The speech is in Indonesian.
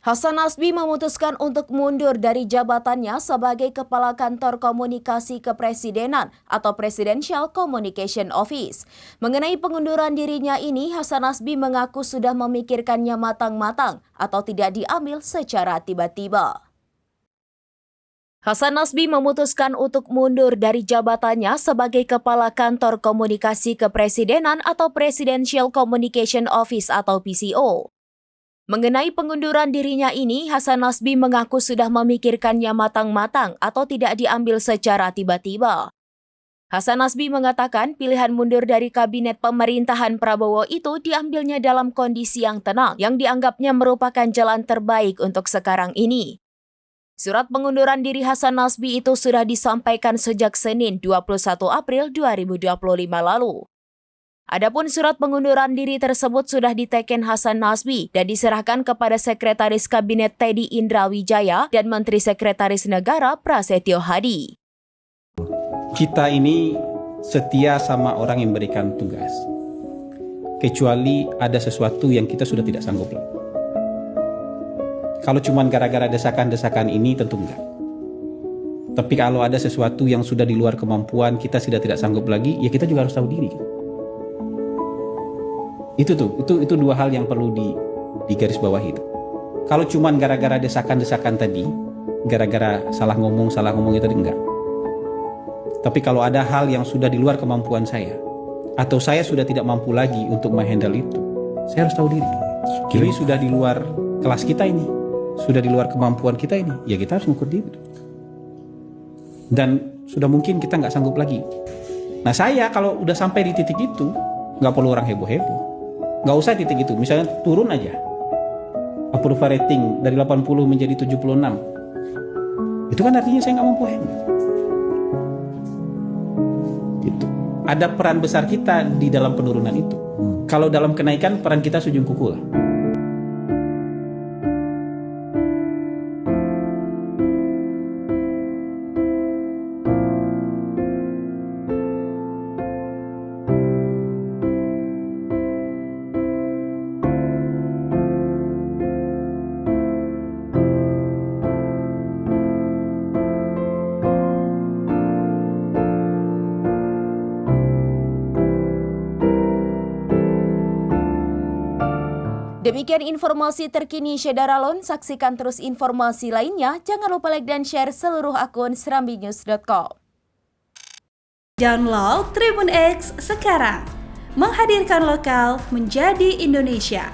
Hasan Nasbi memutuskan untuk mundur dari jabatannya sebagai Kepala Kantor Komunikasi Kepresidenan atau Presidential Communication Office. Mengenai pengunduran dirinya ini, Hasan Nasbi mengaku sudah memikirkannya matang-matang atau tidak diambil secara tiba-tiba. Hasan Nasbi memutuskan untuk mundur dari jabatannya sebagai Kepala Kantor Komunikasi Kepresidenan atau Presidential Communication Office atau PCO. Mengenai pengunduran dirinya ini, Hasan Nasbi mengaku sudah memikirkannya matang-matang atau tidak diambil secara tiba-tiba. Hasan Nasbi mengatakan pilihan mundur dari kabinet pemerintahan Prabowo itu diambilnya dalam kondisi yang tenang, yang dianggapnya merupakan jalan terbaik untuk sekarang ini. Surat pengunduran diri Hasan Nasbi itu sudah disampaikan sejak Senin 21 April 2025 lalu. Adapun surat pengunduran diri tersebut sudah diteken Hasan Nasbi dan diserahkan kepada Sekretaris Kabinet Teddy Indrawijaya dan Menteri Sekretaris Negara Prasetyo Hadi. Kita ini setia sama orang yang memberikan tugas, kecuali ada sesuatu yang kita sudah tidak sanggup lagi. Kalau cuma gara-gara desakan-desakan ini tentu enggak. Tapi kalau ada sesuatu yang sudah di luar kemampuan, kita sudah tidak sanggup lagi, ya kita juga harus tahu diri. Itu dua hal yang perlu di garis bawah itu. Kalau cuman gara-gara desakan-desakan tadi, gara-gara salah ngomong itu enggak. Tapi kalau ada hal yang sudah di luar kemampuan saya, atau saya sudah tidak mampu lagi untuk menghandle itu, saya harus tahu diri. Ini sudah di luar kelas kita ini, sudah di luar kemampuan kita ini, ya kita harus mengukur diri. Dan sudah mungkin kita nggak sanggup lagi. Nah saya kalau udah sampai di titik itu, nggak perlu orang heboh-heboh. Nggak usah titik itu, misalnya turun aja approval rating dari 80 menjadi 76, itu kan artinya saya nggak mampu handle. Gitu. Ada peran besar kita di dalam penurunan itu. Kalau dalam kenaikan, peran kita sujung kuku lah. Demikian informasi terkini Syedaralon. Saksikan terus informasi lainnya. Jangan lupa like dan share seluruh akun serambinews.com. Download Tribun X sekarang. Menghadirkan lokal menjadi Indonesia.